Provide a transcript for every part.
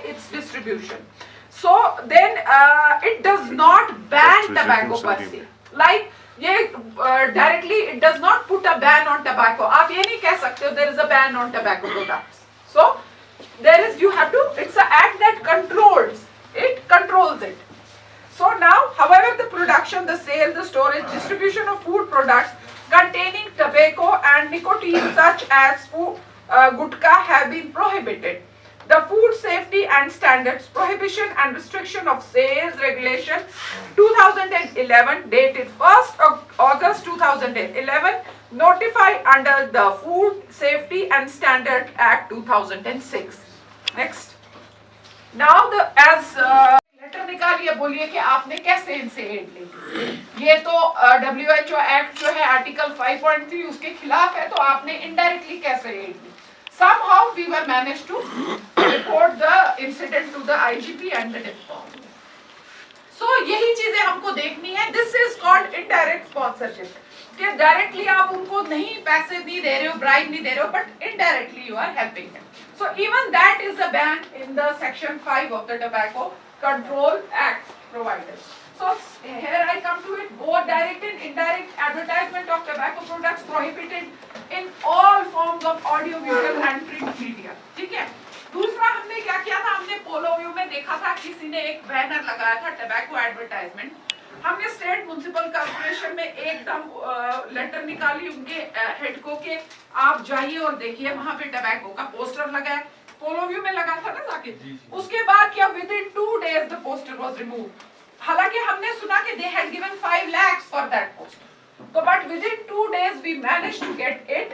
its distribution. So then it does not ban tobacco per se. Like ये directly it does not put a ban on tobacco. आप ये नहीं कह सकते हो there is a ban on tobacco products. So there is, you have to, it's an act that controls it. So now, however, the production, the sale, the storage, distribution of food products containing tobacco and nicotine such as food, gutka have been prohibited. The Food Safety and Standards Prohibition and Restriction of Sales Regulation 2011 dated 1st of August 2011 notified under the Food Safety and Standard Act 2006. Next. Now the as letter निकालिए, बोलिए कि आपने कैसे इनसे add ली. ये तो WHO act जो है आर्टिकल 5.3 उसके खिलाफ है, तो आपने इनडायरेक्टली कैसे एड ली. Somehow we were managed to report the incident to the IGP and the DIPCOM. So यही चीजें हमको देखनी है. This is called indirect sponsorship. कि डायरेक्टली आप उनको नहीं पैसे नहीं दे रहे हो, ब्राइब नहीं दे रहे हो, but indirectly you are helping them. So even that is a ban in the section 5 of the Tobacco Control Act provided. So here I come to it. Both direct and indirect advertisement of tobacco products prohibited in all forms of audio, visual and print media. ठीक है. दूसरा हमने क्या किया था, हमने पोलो view में देखा था किसी ने एक बैनर लगाया था टबैको एडवर्टाइजमेंट. हमने स्टेट म्युनिसिपल कॉर्पोरेशन में एकदम लेटर निकाली उनके हेड को कि आप जाइए और देखिए वहां पे टबैको का पोस्टर लगा है. पोलो व्यू में लगा था ना जाके. उसके बाद क्या with in 2 days the poster was remove. हालांकि हमने सुना कि they had given 5 lakhs for that post. So but within 2 days we managed to get it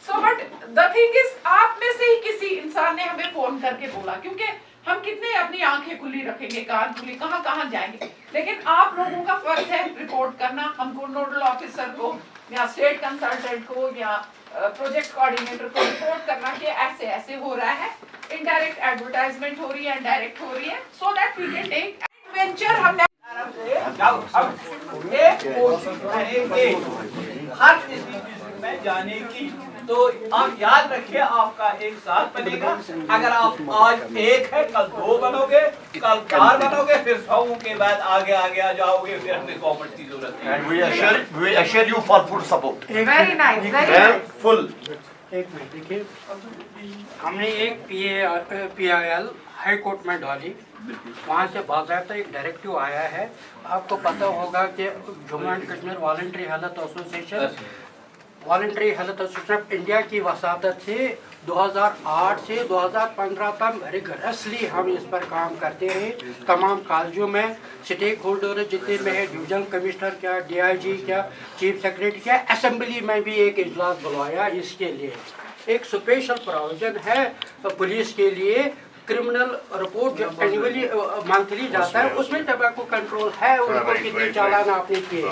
So but the thing is आप में से ही किसी इंसान ने हमें फोन करके बोला, क्योंकि हम कितने अपनी आंखें खुली रखेंगे, कान खुली, कहाँ जाएंगे. लेकिन आप लोगों का फर्ज है रिपोर्ट करना हमको, नोडल ऑफिसर को या स्टेट कंसल्टेंट को या प्रोजेक्ट कोऑर्डिनेटर को रिपोर्ट करना कि ऐसे ऐसे हो रहा है, इनडायरेक्ट एडवर्टाइजमेंट हो रही है, डायरेक्ट हो रही है, so that we can take adventure. हमने हर में जाने की, तो आप याद रखिए आपका एक साथ बनेगा. अगर आप आज एक है, कल 2 बनोगे, कल 4 बनोगे, फिर 100 के बाद आगे आ जाओगे, फिर हमें गवर्नमेंट की जरूरत है. And we assure you for full support. Very nice. Full. एक मिनट देखिए, हमने एक PIL हाई कोर्ट में डाली, वहाँ से बाकायदा एक डायरेक्टिव आया है. आपको पता होगा कि Jammu and Kashmir voluntary health association of India की वसादत से 2008 से 2015 तक रिगरसली हम इस पर काम करते रहे. तमाम कॉलेजों में स्टेक होल्डर जितने में है, डिवीजन कमिश्नर क्या, DIG क्या, चीफ सेक्रेटरी क्या, असेंबली में भी एक इजलास बुलाया. इसके लिए एक स्पेशल प्रोविजन है पुलिस के लिए. क्रिमिनल रिपोर्ट जो एनुअली मंथली जाता है उसमें टबैको कंट्रोल है, उनको कितने चालान आपने किए.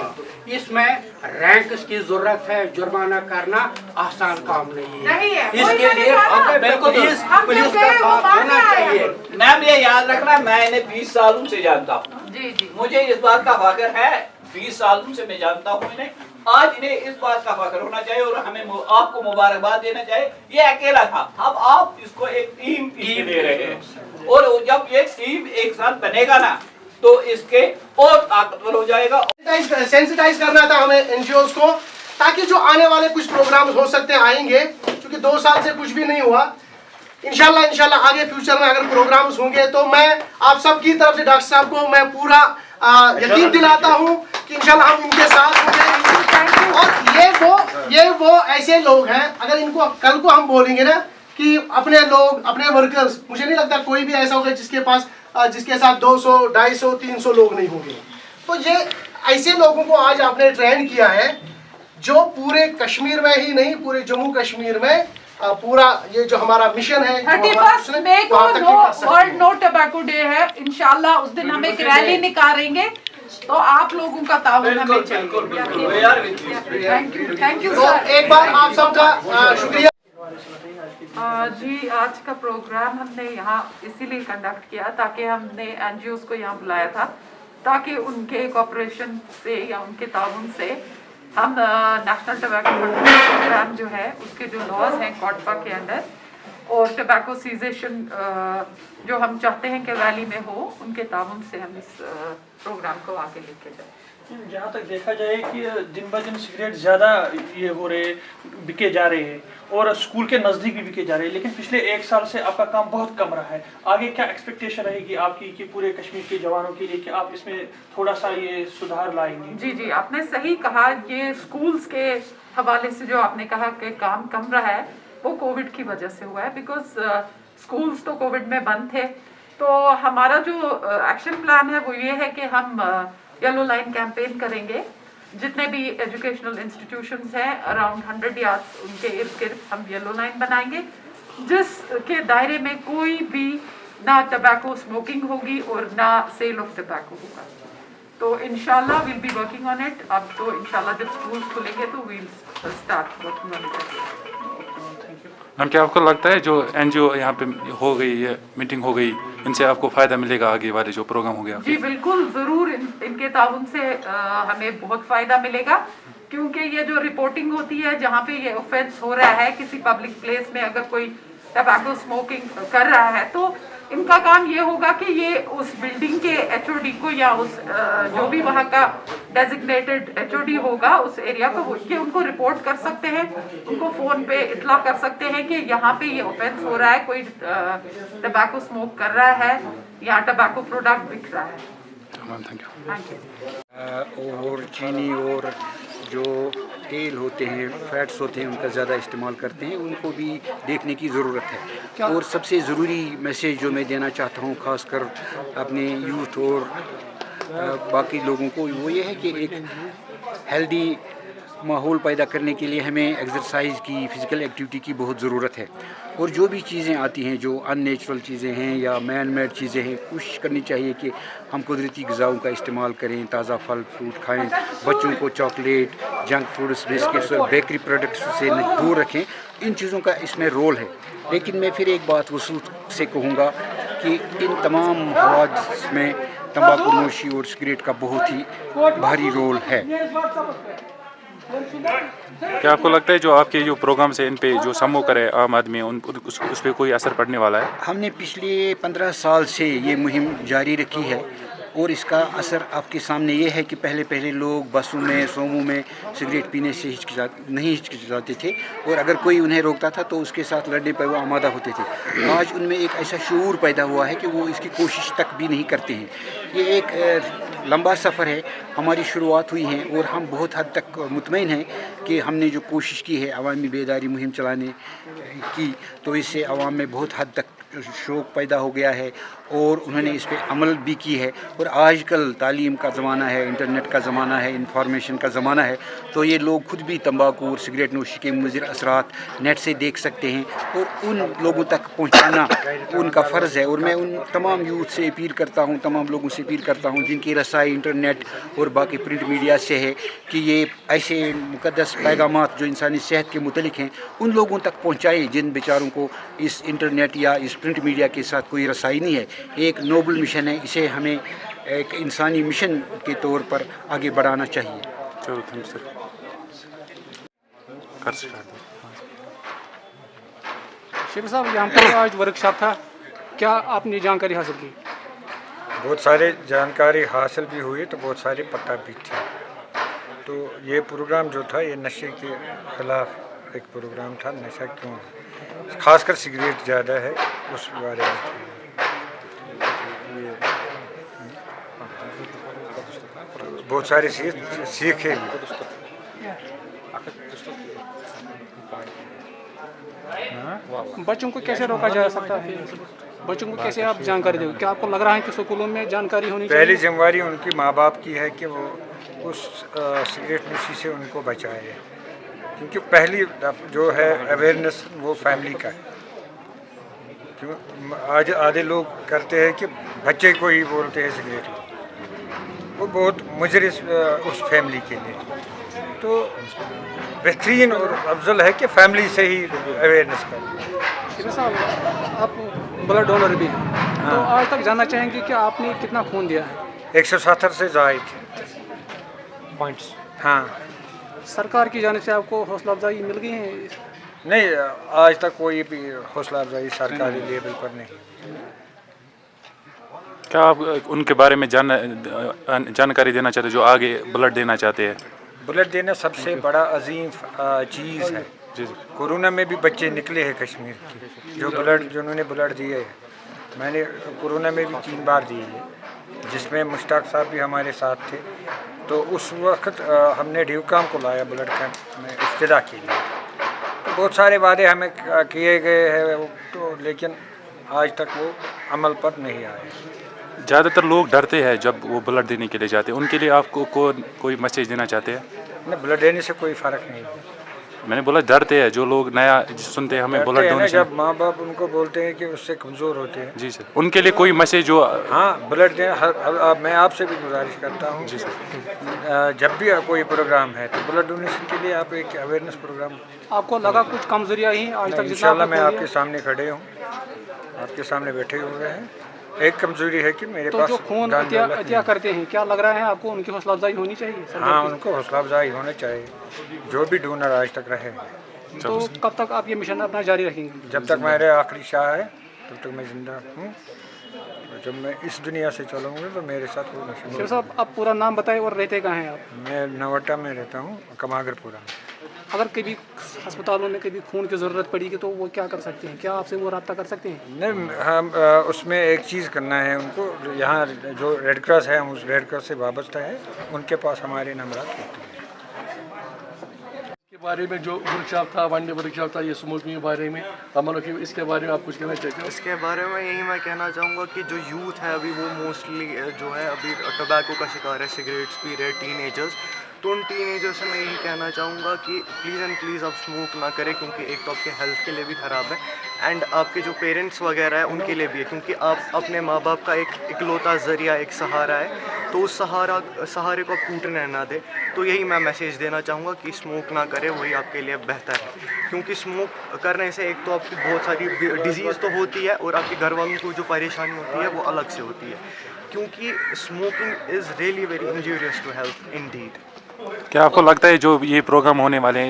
इसमें रैंक्स की जरूरत है. जुर्माना करना आसान काम नहीं है. इसके लिए पुलिस का साथ होना चाहिए. मैम ये याद रखना, मैं इन्हें 20 सालों से जानता हूँ. मुझे इस बात का फख्र है, 20 सालों से मैं जानता हूँ इन्हें. आज इन्हें इस बात का फख्र होना चाहिए और हमें आपको मुबारकबाद देना चाहिए. ये अकेला था, अब आप इसको एक टीम दे रहे हैं, और जब ये टीम एक साथ बनेगा ना तो इसके और ताकतवर हो जाएगा. सेंसिटाइज करना था हमें एनजीओज को, ताकि जो आने वाले कुछ प्रोग्राम हो सकते हैं आएंगे, क्योंकि 2 साल से कुछ भी नहीं हुआ. इंशाल्लाह आगे फ्यूचर में अगर प्रोग्राम्स होंगे तो मैं आप सबकी तरफ से डॉक्टर साहब को मैं पूरा यकीन दिलाता हूँ कि इंशाल्लाह हम इनके साथ होंगे. और ये वो ऐसे लोग हैं, अगर इनको कल को हम बोलेंगे ना कि अपने लोग, अपने वर्कर्स, मुझे नहीं लगता कोई भी ऐसा होगा जिसके साथ 200, 250, 300 लोग नहीं होंगे. तो ये ऐसे लोगों को आज आपने ट्रेन किया है जो पूरे कश्मीर में ही नहीं, पूरे जम्मू कश्मीर में पूरा ये जो हमारा मिशन है 31 मई को वर्ल्ड नो टबैको डे है. इंशाल्लाह उस दिन हम एक रैली निकालेंगे, तो आप लोगों का ताउन हमें चाहिए. Thank you sir. एक बार आप सबका शुक्रिया. जी, आज का प्रोग्राम हमने यहाँ इसीलिए कंडक्ट किया ताकि हमने NGOs को यहाँ बुलाया था ताकि उनके कॉपरेशन से या उनके ताउन से हम नेशनल टबैको कंट्रोल प्रोग्राम जो है उसके जो लॉज हैं कॉटपा के अंडर और टबैको सीजेशन जो हम चाहते हैं कि वैली में हो, उनके ताउन से हम इस प्रोग्राम को आगे लेके जाएं। जहाँ तक देखा जाए कि दिन ब दिन सिगरेट ज़्यादा ये हो रहे, बिके जा रहे हैं और स्कूल के नज़दीक भी बिके जा रहे हैं, लेकिन पिछले 1 साल से आपका काम बहुत कम रहा है। आगे क्या एक्सपेक्टेशन रहेगी आपकी कि पूरे कश्मीर के जवानों के लिए कि आप इसमें थोड़ा सा ये सुधार लाएंगे? जी जी, आपने सही कहा। ये स्कूल्स के हवाले से जो आपने कहा कि काम कम रहा है, वो कोविड की वजह से हुआ है, बिकॉज स्कूल्स तो कोविड में बंद थे। तो हमारा जो एक्शन प्लान है वो ये है कि हम येलो लाइन कैंपेन करेंगे। जितने भी एजुकेशनल इंस्टीट्यूशंस हैं अराउंड 100 यार्ड्स उनके इर्द गिर्द हम येलो लाइन बनाएंगे, जिसके दायरे में कोई भी ना टबैको स्मोकिंग होगी और ना सेल ऑफ टबैको होगा। तो इंशाल्लाह will be working on it. अब तो इंशाल्लाह जब स्कूल्स खुलेंगे तो will start working on it. Ma'am, क्या आपको लगता है जो NGO यहाँ पे हो गई है, मीटिंग हो गई, इनसे आपको फ़ायदा मिलेगा आगे वाले जो प्रोग्राम हो गया? जी बिल्कुल, ज़रूर इनके ताउन से हमें बहुत फ़ायदा मिलेगा, क्योंकि ये जो रिपोर्टिंग होती है जहाँ पे ये ऑफेंस हो रहा है किसी पब्लिक प्लेस में, अगर कोई टबैको स्मोकिंग कर रहा है तो इनका काम ये होगा कि ये उस बिल्डिंग के HOD को या उस जो भी वहाँ का डेजिग्नेटेड HOD होगा उस एरिया को ये उनको रिपोर्ट कर सकते हैं, उनको फ़ोन पे इतला कर सकते हैं कि यहाँ पे ये ऑफेंस हो रहा है, कोई टबैको स्मोक कर रहा है या टबैको प्रोडक्ट बिक रहा है। Thank you. Thank you. और चीनी और जो तेल होते हैं, फैट्स होते हैं, उनका ज़्यादा इस्तेमाल करते हैं, उनको भी देखने की ज़रूरत है। और सबसे ज़रूरी मैसेज जो मैं देना चाहता हूँ ख़ासकर अपने यूथ और बाकी लोगों को, वो ये है कि एक हेल्दी माहौल पैदा करने के लिए हमें एक्सरसाइज की, फ़िज़िकल एक्टिविटी की बहुत ज़रूरत है। और जो भी चीज़ें आती हैं, जो अननेचुरल चीज़ें हैं या मैन मेड चीज़ें हैं, कोशिश करनी चाहिए कि हम कुदरती ग़िज़ाओं का इस्तेमाल करें, ताज़ा फल फ्रूट खाएं, बच्चों को चॉकलेट, जंक फूड्स, बिस्किट्स और बेकरी प्रोडक्ट्स से दूर रखें। इन चीज़ों का इसमें रोल है। लेकिन मैं फिर एक बात वसूख से कहूँगा कि इन तमाम हादस में तंबाकू नोशी और सिगरेट का बहुत ही भारी रोल है। क्या आपको लगता है जो आपके जो प्रोग्राम से इन पे जो समूह करे आम आदमी उस पर कोई असर पड़ने वाला है? हमने पिछले 15 साल से ये मुहिम जारी रखी है और इसका असर आपके सामने ये है कि पहले लोग बसों में, सोमों में सिगरेट पीने से नहीं हिचकिचाते थे और अगर कोई उन्हें रोकता था तो उसके साथ लड़ने पर वो आमादा होते थे। आज उनमें एक ऐसा शऊर पैदा हुआ है कि वो इसकी कोशिश तक भी नहीं करते हैं। ये एक लंबा सफ़र है, हमारी शुरुआत हुई है और हम बहुत हद तक मुतमईन हैं कि हमने जो कोशिश की है अवामी बेदारी मुहिम चलाने की, तो इससे अवाम में बहुत हद तक शौक़ पैदा हो गया है और उन्होंने इस पर अमल भी की है। और आजकल तालीम का ज़माना है, इंटरनेट का ज़माना है, इंफॉर्मेशन का ज़माना है, तो ये लोग खुद भी तंबाकू और सिगरेट नोशी के मुज़िर असरात नेट से देख सकते हैं और उन लोगों तक पहुंचाना उनका फ़र्ज़ है। और मैं उन तमाम यूथ से अपील करता हूं, तमाम लोगों से अपील करता हूं जिनकी रसाई इंटरनेट और बाकी प्रिंट मीडिया से है कि ये ऐसे मुक़द्दस पैगामात जो इंसानी सेहत के मुतलिक हैं उन लोगों तक पहुँचाए जिन बेचारों को इस इंटरनेट या इस प्रिंट मीडिया के साथ कोई रसाई नहीं है। एक नोबल मिशन है, इसे हमें एक इंसानी मिशन के तौर पर आगे बढ़ाना चाहिए। चलो थैंक सर। शेख साहब, यहाँ पर आज वर्कशॉप था, क्या आपने जानकारी हासिल की? बहुत सारे जानकारी हासिल भी हुई तो बहुत सारे पता भी थे। तो ये प्रोग्राम जो था ये नशे के ख़िलाफ़ एक प्रोग्राम था। नशा क्यों, खासकर सिगरेट ज़्यादा है, उस बारे में ये बहुत सारी सीखे। बच्चों को कैसे रोका जा सकता है? बच्चों को कैसे आप जानकारी देंगे? क्या आपको लग रहा है कि स्कूलों में जानकारी होनी चाहिए? पहली जिम्मेदारी उनकी माँ बाप की है कि वो उस सिगरेट नशी से उनको बचाए, क्योंकि पहली जो है अवेयरनेस वो फैमिली का है। क्यों आज आधे लोग करते हैं कि बच्चे को ही बोलते हैं सिगरेट, वो बहुत मुजर उस फैमिली के लिए। तो बेहतरीन और अफजल है कि फैमिली से ही अवेयरनेस करें। साहब, आप ब्लड डोनर भी हैं, तो आज तक जानना चाहेंगे कि आपने कितना खून दिया है? 170 से जायद पॉइंट्स। हाँ। सरकार की जानिब से आपको हौसला अफजाई मिल गई है? नहीं, आज तक कोई भी हौसला अफजाई सरकारी लेवल पर नहीं। क्या आप उनके बारे में जानकारी देना चाहते हैं जो आगे ब्लड देना चाहते हैं? ब्लड देना सबसे बड़ा अजीम चीज़ है। जी। कोरोना में भी बच्चे निकले हैं कश्मीर के जिन्होंने ब्लड दिए है। मैंने कोरोना में भी 3 बार दिए है, जिसमें मुश्ताक साहब भी हमारे साथ थे। तो उस वक्त हमने ड्यूकाम को लाया ब्लड कैंप में इब्तिदा के लिए। तो बहुत सारे वादे हमें किए गए हैं, तो लेकिन आज तक वो अमल पर नहीं आए। ज़्यादातर लोग डरते हैं जब वो ब्लड देने के लिए जाते हैं, उनके लिए आपको कोई मैसेज देना चाहते हैं? नहीं, ब्लड देने से कोई फ़र्क नहीं है। मैंने बोला डरते हैं जो लोग नया सुनते हैं हमें ब्लड डोनेशन, जब माँ बाप उनको बोलते हैं कि उससे कमज़ोर होते हैं। जी सर, उनके लिए कोई मैसेज जो? हाँ, ब्लड देना मैं आपसे भी गुजारिश करता हूँ। जी सर। जब भी कोई प्रोग्राम है तो ब्लड डोनेशन के लिए आप एक अवेयरनेस प्रोग्राम। आपको लगा कुछ कमजोरियाँ ही आज तक? इंशाल्लाह मैं आपके सामने खड़े हूँ, आपके सामने बैठे हुए हैं। एक कमजोरी है कि मेरे पास जो खून हत्या करते हैं, क्या लग रहा है आपको उनकी हौसला अफजाई होनी चाहिए? हाँ, उनको हौसला अफजाई होना चाहिए, जो भी डोनर आज तक रहे। तो कब तक आप ये मिशन अपना जारी रखेंगे? जब तक मेरे आखिरी शाह है तब तक मैं जिंदा हूँ। जब मैं इस दुनिया से चलूँगा तो मेरे साथ वो मिशन। शेर साहब, आप पूरा नाम बताएं और रहते कहाँ हैं आप? मैं नवाटा में रहता हूँ, कमागरपुरा में। अगर कभी अस्पतालों में कभी खून की ज़रूरत पड़ेगी तो वो क्या कर सकते हैं? क्या आपसे वो रब्ता कर सकते हैं? नहीं, हम उसमें एक चीज़ करना है उनको। यहाँ जो रेड क्रॉस है, हम उस रेड क्रॉस से वाबस्ता है, उनके पास हमारे नंबरात होते हैं। के बारे में जो वर्कशॉप था, वन डे वर्कशॉप था, ये स्मोकिंग के बारे में, अमन की, इसके बारे में आप कुछ कहना चाहते हो? इसके बारे में यही मैं कहना चाहूँगा कि जो यूथ है अभी वो मोस्टली जो है अभी टोबैको का शिकार है, सिगरेट्स पी रहे टीनेजर्स। तो उन टीनेजर्स से मैं यही कहना चाहूँगा कि प्लीज़ एंड प्लीज़ आप स्मोक ना करें, क्योंकि एक तो आपके हेल्थ के लिए भी ख़राब है एंड आपके जो पेरेंट्स वगैरह है उनके लिए भी है, क्योंकि आप अपने माँ बाप का एक इकलौता ज़रिया, एक सहारा है। तो उस सहारे को आप टूटने ना दे। तो यही मैं मैसेज देना चाहूँगा कि स्मोक ना करें, वही आपके लिए बेहतर है। क्योंकि स्मोक करने से एक तो आपकी बहुत सारी डिजीज़ तो होती है और आपके घर वालों को जो परेशानी होती है वो अलग से होती है, क्योंकि smoking is really very injurious to health indeed. क्या आपको लगता है जो ये प्रोग्राम होने वाले हैं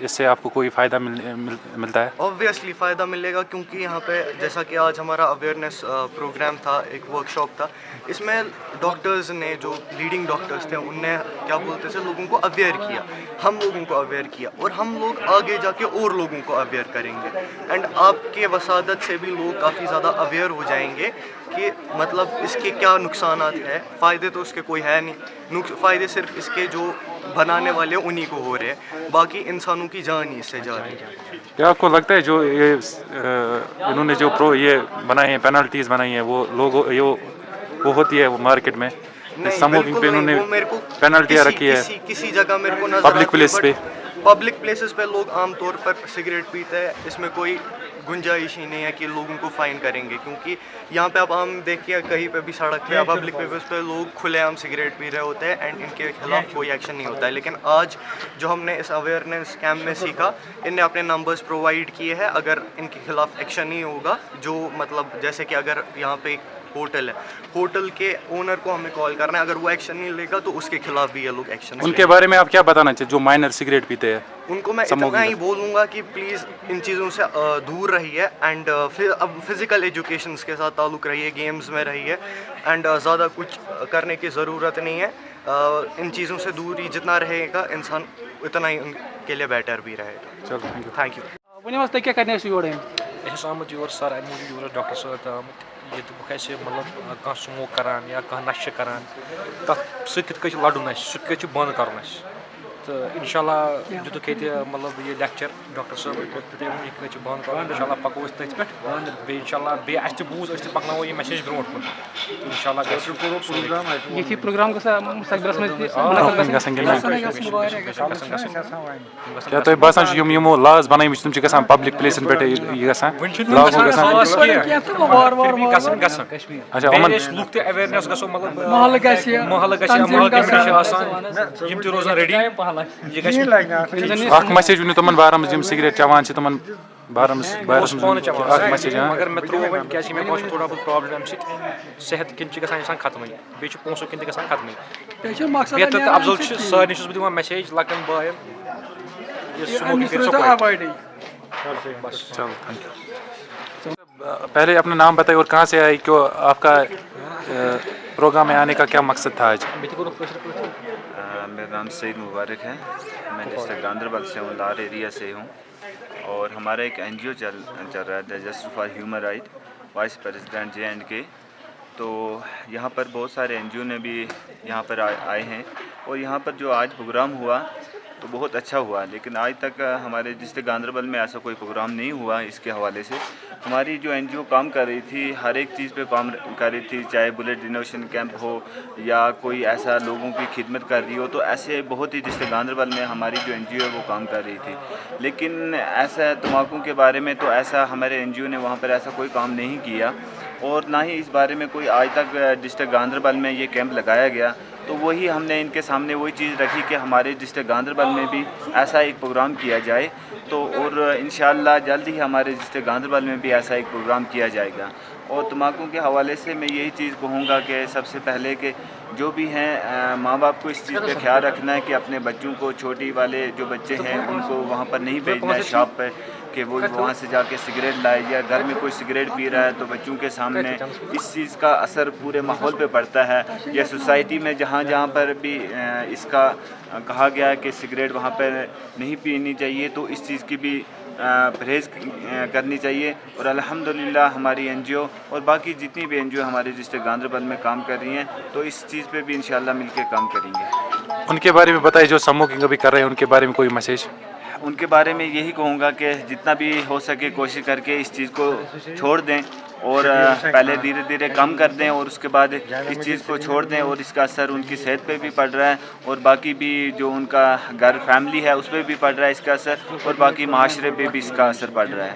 इससे आपको कोई फ़ायदा मिलता है? ऑब्वियसली फ़ायदा मिलेगा, क्योंकि यहाँ पे जैसा कि आज हमारा अवेयरनेस प्रोग्राम था, एक वर्कशॉप था, इसमें डॉक्टर्स ने, जो लीडिंग डॉक्टर्स थे, उनने क्या बोलते थे, लोगों को अवेयर किया, हम लोगों को अवेयर किया, और हम लोग आगे जाके और लोगों को अवेयर करेंगे। एंड आपके वसादत से भी लोग काफ़ी ज़्यादा अवेयर हो जाएंगे कि मतलब इसके क्या नुकसानात है। फ़ायदे तो उसके कोई है नहीं, फ़ायदे सिर्फ इसके जो बनाने वाले उन्हीं को हो रहे हैं, बाकी इंसानों की जान ही इससे जा रही है। क्या आपको लगता है जो ये इन्होंने जो ये बनाए हैं, पेनल्टीज बनाई हैं, वो लोगों वो होती है वो मार्केट में स्मोकिंग पे इन्होंने पेनल्टियाँ रखी है? किसी जगह मेरे को नजर पब्लिक प्लेस पे, पब्लिक प्लेसेस पे लोग आमतौर पर सिगरेट पीते हैं, इसमें कोई गुंजाइश ही नहीं है कि लोगों को फ़ाइन करेंगे, क्योंकि यहाँ पे आप आम देखिए कहीं पे भी सड़क पे या पब्लिक प्लेस पे लोग खुलेआम सिगरेट पी रहे होते हैं एंड इनके खिलाफ कोई एक्शन नहीं होता है। लेकिन आज जो हमने इस अवेयरनेस कैंप में सीखा, इनने अपने नंबर्स प्रोवाइड किए हैं, अगर इनके खिलाफ एक्शन नहीं होगा, जो मतलब जैसे कि अगर यहाँ पे होटल है, होटल के ओनर को हमें कॉल करना है, अगर वो एक्शन नहीं लेगा तो उसके खिलाफ भी ये लोग एक्शन। उनके बारे में आप क्या बताना चाहिए जो माइनर सिगरेट पीते हैं? उनको मैं इतना ही बोलूँगा कि प्लीज़ इन चीज़ों से दूर रहिए एंड फिर अब फिज़िकल एजुकेशन के साथ ताल्लुक़ रहिए, गेम्स में रहिए एंड ज़्यादा कुछ करने की ज़रूरत नहीं है। इन चीज़ों से दूरी जितना रहेगा इंसान, उतना ही उनके लिए बेटर भी रहेगा। चलो, थैंक यू। क्या करने आमत योर सर अमे मूजूब डॉक्टर साहब आमत ये मतलब कह स्मोक करान या कह नशे करान तथ सत लड़न सह बंद कर। तो इंशाल्लाह दितुक मतलब ये लेक्चर डॉक्टर साहब ये बंद कर। इंशाल्लाह पको तथ पे इंशाल्लाह बे बूझ पकनो ये मैसेज ब्रो इंशाल्लाह प्रोग्राम क्या तो बसान यमो लाज बन तम पब्लिक प्लेसन पे लुक त अवेयरनेस गो मतलब महल रोजान रेडी मैसेज वन तम बारे में सिगरेट चवान तम بارس مسیج مگر مےٚ ترٛوو وۄنۍ کیٛازِکہِ مےٚ باسیو تھوڑا بہت پرٛابلِم اَمہِ سۭتۍ صحت کِنۍ چھِ گژھان اِنسان ختمٕے بیٚیہِ چھُ پونٛسو کِنۍ تہِ گژھان ختمٕے بہتر تہٕ افضل چھُ سارنٕے چھُس بہٕ دِوان میسیج لۄکٹٮ۪ن بایَن یہِ سموکِنٛگ کٔرِو پہلے اپنا نام بتائیے اور کہاں سے آئے کہ آپ کا پروگرام میں آنے کا کیا مقصد تھا آج؟ میرا نام سعید مبارک ہے، میں ڈسٹرکٹ گاندربل سے ہوں، لار ایریا سے ہوں، اور ہمارا ایک این جی او چل رہا ہے justice for human right, vice president JNK. تو یہاں پر بہت سارے این جی او نے بھی یہاں پر آئے ہیں، اور یہاں پر جو آج پروگرام ہوا تو بہت اچھا ہوا، لیکن آج تک ہمارے ڈسٹرکٹ گاندربل میں ایسا کوئی پروگرام نہیں ہوا اس کے حوالے سے. ہماری جو این جی او کام کر رہی تھی، ہر ایک چیز پہ کام کر رہی تھی، چاہے بلڈ ڈونیشن کیمپ ہو یا کوئی ایسا لوگوں کی خدمت کر رہی ہو، تو ایسے بہت ہی ڈسٹرکٹ گاندربل میں ہماری جو این جی او ہے وہ کام کر رہی تھی. لیکن ایسا تمباکو کے بارے میں تو ایسا ہمارے این جی او نے وہاں پر ایسا کوئی کام نہیں کیا، اور نہ ہی اس بارے میں کوئی آج تک ڈسٹرکٹ گاندربل میں یہ کیمپ لگایا گیا. تو وہی ہم نے ان کے سامنے وہی چیز رکھی کہ ہمارے ڈسٹرکٹ گاندربل میں بھی ایسا ایک پروگرام کیا جائے. تو اور انشاءاللہ جلد ہی ہمارے ڈسٹرکٹ گاندربل میں بھی ایسا ایک پروگرام کیا جائے گا. اور تمباکو کے حوالے سے میں یہی چیز کہوں گا کہ سب سے پہلے کہ جو بھی ہیں ماں باپ کو اس چیز پہ خیال رکھنا ہے کہ اپنے بچوں کو، چھوٹی والے جو بچے ہیں ان کو وہاں پر نہیں بھیجنا ہے شاپ پہ کہ وہ وہاں سے جا کے سگریٹ لائے، یا گھر میں کوئی سگریٹ پی رہا ہے تو بچوں کے سامنے اس چیز کا اثر پورے ماحول پہ پڑتا ہے. یا سوسائٹی میں جہاں جہاں پر بھی اس کا کہا گیا ہے کہ سگریٹ وہاں پہ نہیں پینی چاہیے، تو اس چیز کی بھی پرہیز کرنی چاہیے. اور الحمدللہ ہماری این جی او اور باقی جتنی بھی این جی او ہمارے ڈسٹرکٹ گاندربل میں کام کر رہی ہیں، تو اس چیز پہ بھی انشاءاللہ مل کے کام کریں گے. ان کے بارے میں بتائیے جو اسموکنگ ابھی کر رہے ہیں، ان کے بارے میں کوئی میسیج؟ ان کے بارے میں یہی کہوں گا کہ جتنا بھی ہو سکے کوشش کر کے اس چیز کو چھوڑ دیں، اور پہلے دھیرے دھیرے کم کر دیں، اور اس کے بعد اس چیز کو چھوڑ دیں. اور اس کا اثر ان کی صحت پہ بھی پڑ رہا ہے، اور باقی بھی جو ان کا گھر فیملی ہے اس پہ بھی پڑ رہا ہے اس کا اثر، اور باقی معاشرے پہ بھی اس کا اثر پڑ رہا ہے.